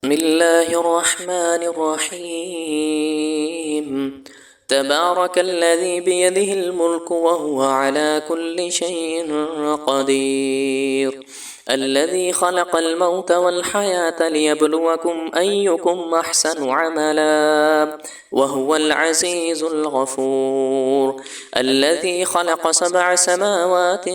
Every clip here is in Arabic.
بسم الله الرحمن الرحيم. تبارك الذي بيده الملك وهو على كل شيء قدير، الذي خلق الموت والحياة ليبلوكم أيكم أحسن عملا وهو العزيز الغفور، الذي خلق 7 سماوات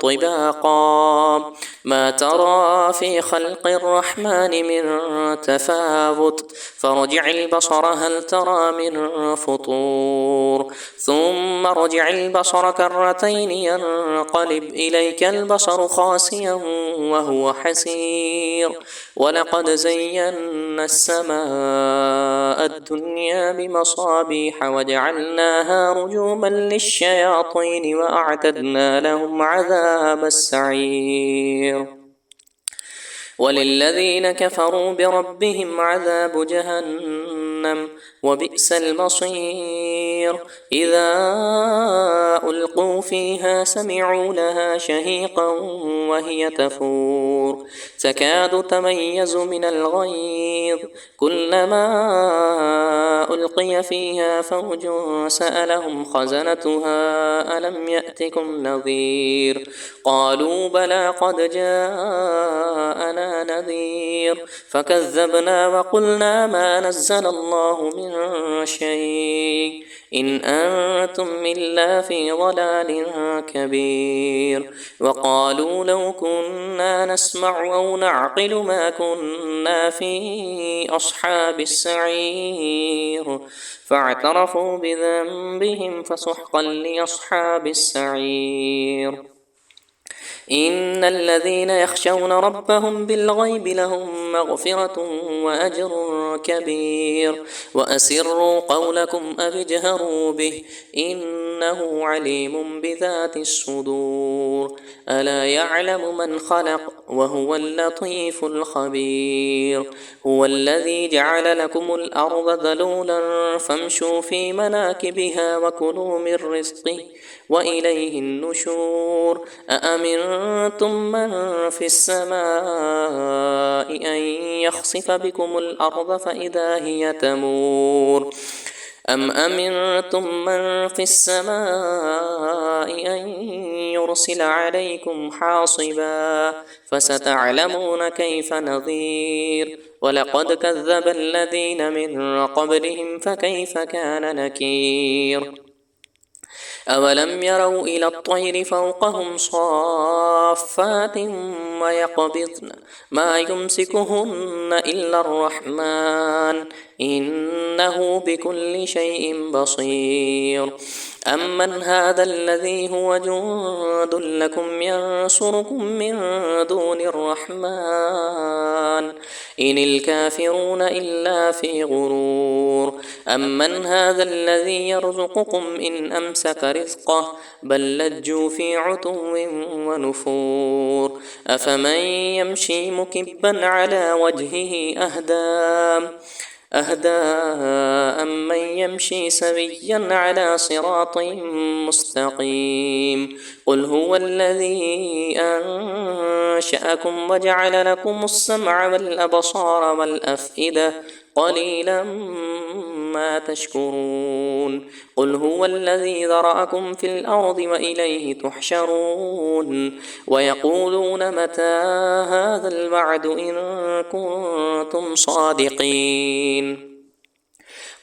طباقا ما ترى في خلق الرحمن من تفاوت فارجع البصر هل ترى من فطور ثم ارجع البصر كرتين ينقلب إليك البصر خاسئا وهو حسير، ولقد زينا السماء الدنيا بمصابيح وجعلناها رجوما للشياطين وأعتدنا لهم عذاب السعير. وللذين كفروا بربهم عذاب جهنم وبئس المصير. إذا ألقوا فيها سمعوا لها شهيقا وهي تفور تكاد تميز من الغيظ، كلما ألقي فيها فوج سألهم خزنتها ألم يأتكم نذير، قالوا بلى قد جاءنا نذير فكذبنا وقلنا ما نزل الله من شيء إن أنتم إلا في ضلال كبير. وقالوا لو كنا نسمع أو نعقل ما كنا في أصحاب السعير، فاعترفوا بذنبهم فسحقا لأصحاب السعير. إن الذين يخشون ربهم بالغيب لهم مغفرة وأجر كبير. وأسروا قولكم أو اجهروا به إنه عليم بذات الصدور. ألا يعلم من خلق وهو اللطيف الخبير. هو الذي جعل لكم الأرض ذلولا فامشوا في مناكبها وكلوا من رزقه وإليه النشور. أأمنتم من في السماء أن يخسف بكم الأرض فإذا هي تمور أم أمنتم من في السماء أن يرسل عليكم حاصبا فستعلمون كيف نذير. ولقد كذب الذين من قبلهم فكيف كان نكير. أولم يروا إلى الطير فوقهم صافات ويقبضن ما يمسكهن إلا الرحمن إنه بكل شيء بصير. أمن هذا الذي هو جند لكم ينصركم من دون الرحمن إن الكافرون إلا في غرور. أمن هذا الذي يرزقكم إن أمسك رزقه بل لجوا في عتو ونفور. أفمن يمشي مكبا على وجهه أهدى أمن يمشي سويا على صراط مستقيم. قل هو الذي أنشأكم وجعل لكم السمع والأبصار والأفئدة قليلا ما تشكرون. قل هو الذي ذرأكم في الأرض وإليه تحشرون. ويقولون متى هذا الوعد إن كنتم صادقين.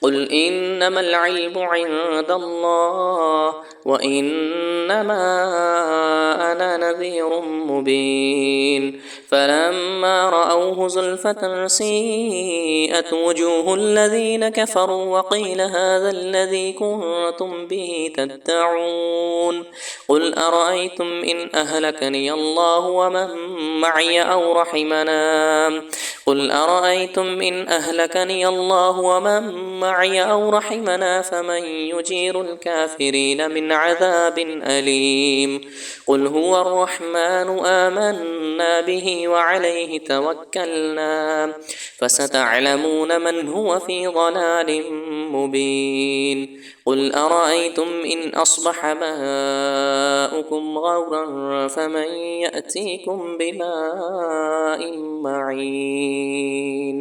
قل إنما العلم عند الله وإنما أنا نذير مبين. فلما رأوه زلفة سيئت وجوه الذين كفروا وقيل هذا الذي كنتم به تدعون. قل أرأيتم إن أهلكني الله ومن معي أو رحمنا قل أرأيتم إن أهلكني الله ومن معي أو رحمنا فمن يجير الكافرين من عذاب أليم. قل هو الرحمن آمنا به وعليه توكلنا فستعلمون من هو في ضلال مبين. قل أرأيتم إن أصبح ماؤكم غورا فمن يأتيكم بماء معين.